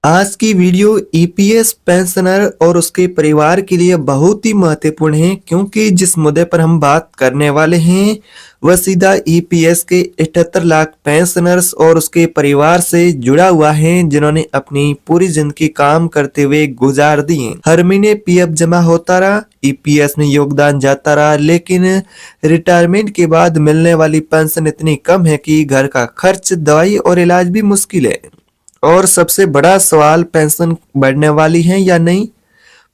आज की video EPS pensioner और उसके परिवार के लिए बहुत ही महत्वपूर्ण है, क्योंकि जिस मुद्दे पर हम बात करने वाले हैं वह सीधा ईपीएस के 78 लाख पेंशनर्स और उसके परिवार से जुड़ा हुआ है, जिन्होंने अपनी पूरी जिंदगी काम करते हुए गुजार दी है। हर महीने पीएफ जमा होता रहा, ईपीएस में योगदान जाता रहा, लेकिन रिटायरमेंट के बाद मिलने वाली पेंशन इतनी कम है कि घर का खर्च, दवाई और इलाज भी मुश्किल है। और सबसे बड़ा सवाल, पेंशन बढ़ने वाली है या नहीं,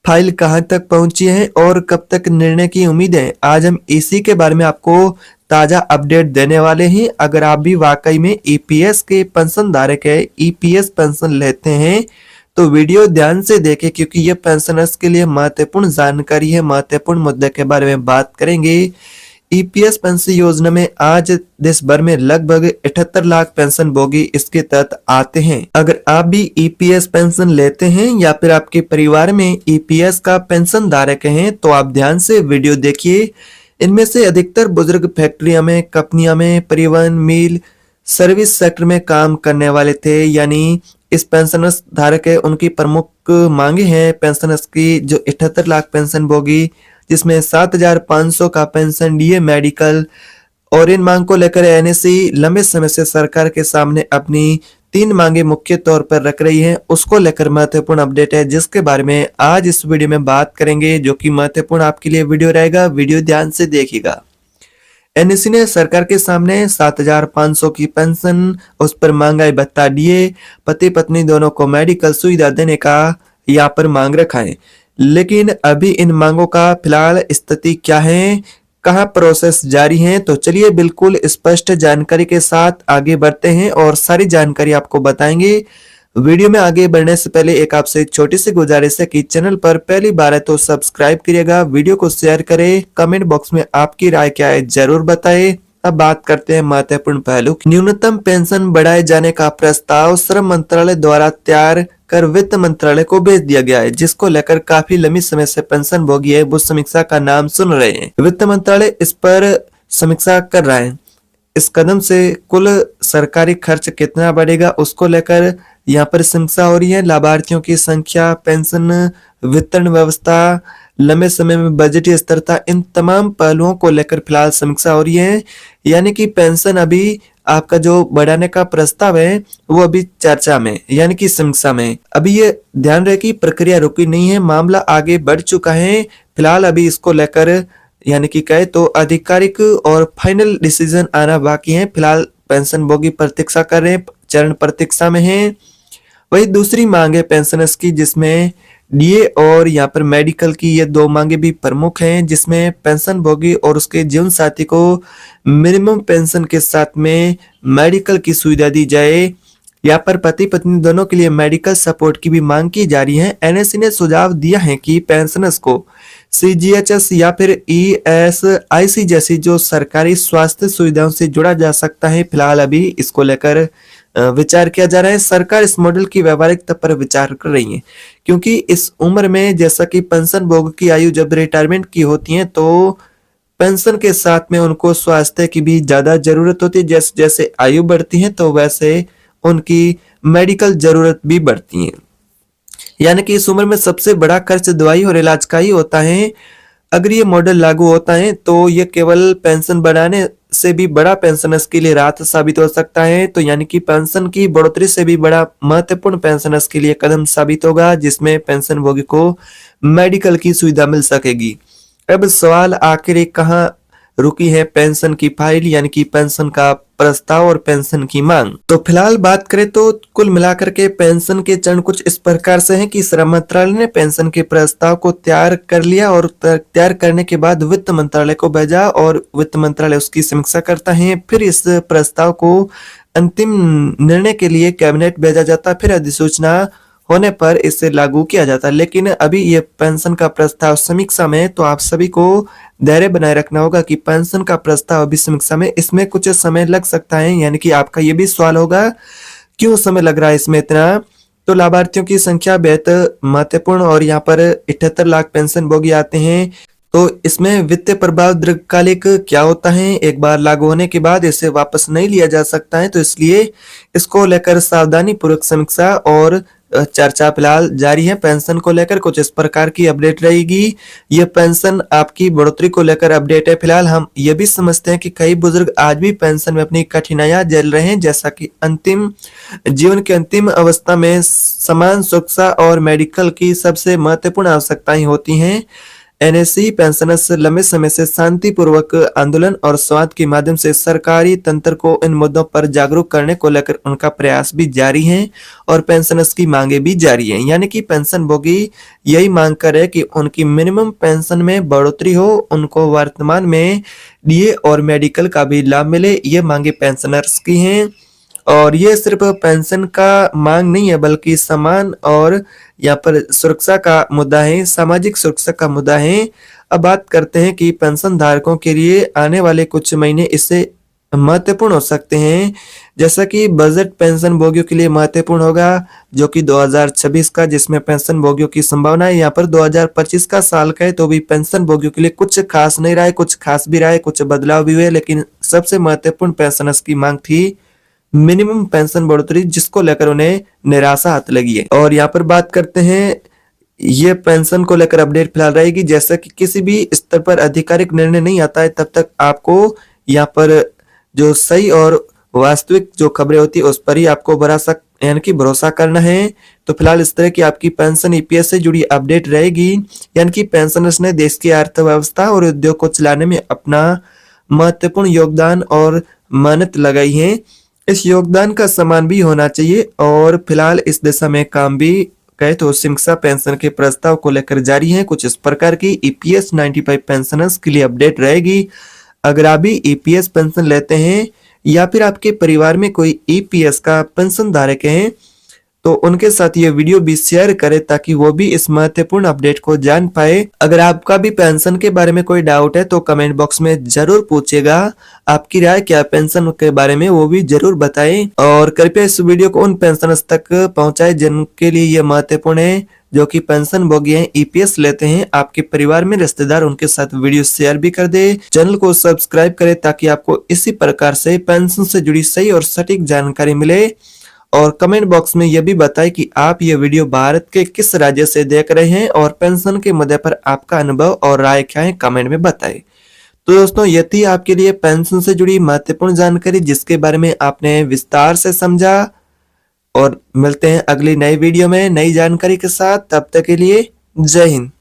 फाइल कहां तक पहुंची है और कब तक निर्णय की उम्मीद है। आज हम इसी के बारे में आपको ताजा अपडेट देने वाले हैं। अगर आप भी वाकई में ईपीएस के पेंशन धारक है, ईपीएस पेंशन लेते हैं, तो वीडियो ध्यान से देखें, क्योंकि यह पेंशनर्स के लिए महत्वपूर्ण जानकारी है। महत्वपूर्ण मुद्दे के बारे में बात करेंगे। ईपीएस पेंशन योजना में आज देश भर में लगभग 78 लाख पेंशन भोगी इसके तहत आते हैं। अगर आप भी ईपीएस पेंशन लेते हैं या फिर आपके परिवार में ईपीएस का पेंशन धारक हैं, तो आप ध्यान से वीडियो देखिए। इनमें से अधिकतर बुजुर्ग फैक्ट्रियों में, कंपनियों में, परिवहन, मिल, सर्विस सेक्टर में काम करने वाले थे। यानी इस पेंशनर्स धारक है, उनकी प्रमुख मांगे हैं पेंशनर्स की, जो 78 लाख पेंशन भोगी, जिसमें 7,500 का पेंशन, डीए, मेडिकल। और इन मांग को लेकर एनएससी लंबे समय से सरकार के सामने अपनी 3 मांगे मुख्य तौर पर रख रही है। उसको लेकर महत्वपूर्ण अपडेट है, जिसके बारे में आज इस वीडियो में बात करेंगे, जो कि महत्वपूर्ण आपके लिए वीडियो रहेगा। वीडियो ध्यान से देखिएगा। एनएससी ने सरकार के सामने 7,500 की पेंशन, उस पर महंगाई भत्ता, डीए, पति पत्नी दोनों को मेडिकल सुविधा देने का यहाँ पर मांग रखा है। लेकिन अभी इन मांगों का फिलहाल स्थिति क्या है, कहां प्रोसेस जारी है, तो चलिए बिल्कुल स्पष्ट जानकारी के साथ आगे बढ़ते हैं और सारी जानकारी आपको बताएंगे। वीडियो में आगे बढ़ने से पहले एक आपसे छोटी सी गुजारिश है कि चैनल पर पहली बार है तो सब्सक्राइब करिएगा, वीडियो को शेयर करें, कमेंट बॉक्स में आपकी राय क्या है जरूर बताएं। अब बात करते हैं महत्वपूर्ण पहलू। न्यूनतम पेंशन बढ़ाए जाने का प्रस्ताव श्रम मंत्रालय द्वारा तैयार कर वित्त मंत्रालय को भेज दिया गया है, जिसको लेकर काफी लंबी समय से पेंशन भोगी है वो समीक्षा का नाम सुन रहे हैं। वित्त मंत्रालय इस पर समीक्षा कर रहा है। इस कदम से कुल सरकारी खर्च कितना बढ़ेगा, उसको लेकर यहाँ पर समीक्षा हो रही है। लाभार्थियों की संख्या, पेंशन वितरण व्यवस्था, लंबे समय में बजटीय स्थिरता, इन तमाम पहलुओं को लेकर फिलहाल समीक्षा हो रही है। यानी कि पेंशन अभी आपका जो बढ़ाने का प्रस्ताव है वो अभी चर्चा में, यानी कि समीक्षा में। अभी ये ध्यान रहे कि प्रक्रिया रुकी नहीं है, मामला आगे बढ़ चुका है। फिलहाल अभी इसको लेकर यानी कि कहे तो आधिकारिक और फाइनल डिसीजन आना बाकी है। फिलहाल पेंशन भोगी प्रतीक्षा कर रहे हैं, चरण प्रतीक्षा में है। वही दूसरी मांग है पेंशनर्स की, जिसमें डीए और यहाँ पर मेडिकल की ये 2 मांगे भी प्रमुख हैं, जिसमें पेंशन भोगी और उसके जीवन साथी को मिनिमम पेंशन के साथ में मेडिकल की सुविधा दी जाए। यहाँ पर पति पत्नी दोनों के लिए मेडिकल सपोर्ट की भी मांग की जा रही है। एनएससी ने सुझाव दिया है कि पेंशनर्स को सीजीएचएस या फिर ईएसआईसी जैसी जो सरकारी स्वास्थ्य सुविधाओं से जोड़ा जा सकता है। फिलहाल अभी इसको लेकर विचार किया जा रहा है। सरकार इस मॉडल की व्यवहारिकता पर विचार कर रही है, क्योंकि इस उम्र में जैसा कि पेंशन भोग की आयु जब रिटायरमेंट की होती है, तो पेंशन के साथ में उनको स्वास्थ्य की भी ज्यादा जरूरत होती है। जैसे जैसे आयु बढ़ती है तो वैसे उनकी मेडिकल जरूरत भी बढ़ती है। यानी कि इस उम्र में सबसे बड़ा खर्च दवाई और इलाज का ही होता है। अगर ये मॉडल लागू होता है तो ये केवल पेंशन बढ़ाने से भी बड़ा पेंशनर्स के लिए राहत साबित हो सकता है। तो यानी कि पेंशन की बढ़ोतरी से भी बड़ा महत्वपूर्ण पेंशनर्स के लिए कदम साबित होगा, जिसमें पेंशन भोगी को मेडिकल की सुविधा मिल सकेगी। अब सवाल आखिर कहां रुकी है पेंशन की फाइल, यानी कि पेंशन का प्रस्ताव और पेंशन की मांग। तो फिलहाल बात करें तो कुल मिलाकर के पेंशन के चरण कुछ इस प्रकार से हैं कि श्रम मंत्रालय ने पेंशन के प्रस्ताव को तैयार कर लिया और तैयार करने के बाद वित्त मंत्रालय को भेजा और वित्त मंत्रालय उसकी समीक्षा करता है। फिर इस प्रस्ताव को अंतिम निर्णय के लिए कैबिनेट भेजा जाता, फिर अधिसूचना होने पर इसे लागू किया जाता है। लेकिन अभी ये पेंशन का प्रस्ताव समीक्षा में, तो आप सभी को धैर्य बनाए रखना होगा कि पेंशन का प्रस्ताव अभी समीक्षा में, इसमें कुछ समय लग सकता है। यानी कि आपका ये भी सवाल होगा क्यों समय लग रहा है इसमें इतना। तो लाभार्थियों की संख्या बेहद महत्वपूर्ण और यहाँ पर 78 लाख पेंशन भोगी आते हैं। तो इसमें वित्तीय प्रभाव दीर्घकालिक क्या होता है, एक बार लागू होने के बाद इसे वापस नहीं लिया जा सकता है। तो इसलिए इसको लेकर सावधानी पूर्वक समीक्षा और चर्चा फिलहाल जारी है पेंशन को लेकर। कुछ इस प्रकार की अपडेट रहेगी। ये पेंशन आपकी बढ़ोतरी को लेकर अपडेट है। फिलहाल हम ये भी समझते हैं कि कई बुजुर्ग आज भी पेंशन में अपनी कठिनाइयां झेल रहे हैं, जैसा कि जीवन के अंतिम अवस्था में समान सुरक्षा और मेडिकल की सबसे महत्वपूर्ण आवश्यकताएं होती हैं। एनएससी पेंशनर्स लंबे समय से शांतिपूर्वक आंदोलन और संवाद के माध्यम से सरकारी तंत्र को इन मुद्दों पर जागरूक करने को लेकर उनका प्रयास भी जारी है और पेंशनर्स की मांगे भी जारी हैं। यानी कि पेंशन भोगी यही मांग कर है कि उनकी मिनिमम पेंशन में बढ़ोतरी हो, उनको वर्तमान में डीए और मेडिकल का भी लाभ मिले। ये मांगे पेंशनर्स की हैं और ये सिर्फ पेंशन का मांग नहीं है, बल्कि समान और यहाँ पर सुरक्षा का मुद्दा है, सामाजिक सुरक्षा का मुद्दा है। अब बात करते हैं कि पेंशन धारकों के लिए आने वाले कुछ महीने इससे महत्वपूर्ण हो सकते हैं। जैसा कि बजट पेंशन भोगियों के लिए महत्वपूर्ण होगा, जो कि 2026 का, जिसमें पेंशन भोगियों की संभावना है। यहाँ पर 2025 का साल का है, तो भी पेंशन भोगियों के लिए कुछ खास नहीं रहा है, कुछ खास भी रहा है, कुछ बदलाव भी हुए, लेकिन सबसे महत्वपूर्ण पेंशनर्स की मांग थी मिनिमम पेंशन बढ़ोतरी, जिसको लेकर उन्हें निराशा हाथ लगी है। और यहाँ पर बात करते हैं, ये पेंशन को लेकर अपडेट फिलहाल रहेगी। जैसा कि किसी भी स्तर पर आधिकारिक निर्णय नहीं आता है, तब तक आपको यहाँ पर जो सही और वास्तविक जो खबरें होती है उस पर ही आपको भरोसा करना है। तो फिलहाल इस तरह की आपकी पेंशन ईपीएस से जुड़ी अपडेट रहेगी। यानी कि पेंशनर्स ने देश की अर्थव्यवस्था और उद्योग को चलाने में अपना महत्वपूर्ण योगदान और मेहनत लगाई है। इस योगदान का सम्मान भी होना चाहिए और फिलहाल इस दिशा में काम भी कहे तो शिक्षा पेंशन के प्रस्ताव को लेकर जारी है। कुछ इस प्रकार की ईपीएस 95 पेंशनर्स के लिए अपडेट रहेगी। अगर आप भी ईपीएस पेंशन लेते हैं या फिर आपके परिवार में कोई ईपीएस का पेंशन धारक है, तो उनके साथ ये वीडियो भी शेयर करें ताकि वो भी इस महत्वपूर्ण अपडेट को जान पाए। अगर आपका भी पेंशन के बारे में कोई डाउट है तो कमेंट बॉक्स में जरूर पूछिएगा। आपकी राय क्या पेंशन के बारे में वो भी जरूर बताएं और कृपया इस वीडियो को उन पेंशनर्स तक पहुंचाएं जिनके लिए ये महत्वपूर्ण है, जो कि पेंशन भोगी हैं, ईपीएस लेते हैं। आपके परिवार में रिश्तेदार, उनके साथ वीडियो शेयर भी कर दे। चैनल को सब्सक्राइब करें ताकि आपको इसी प्रकार से पेंशन से जुड़ी सही और सटीक जानकारी मिले। और कमेंट बॉक्स में यह भी बताएं कि आप ये वीडियो भारत के किस राज्य से देख रहे हैं और पेंशन के मुद्दे पर आपका अनुभव और राय क्या है, कमेंट में बताएं। तो दोस्तों, ये थी आपके लिए पेंशन से जुड़ी महत्वपूर्ण जानकारी, जिसके बारे में आपने विस्तार से समझा। और मिलते हैं अगली नई वीडियो में नई जानकारी के साथ। तब तक के लिए जय हिंद।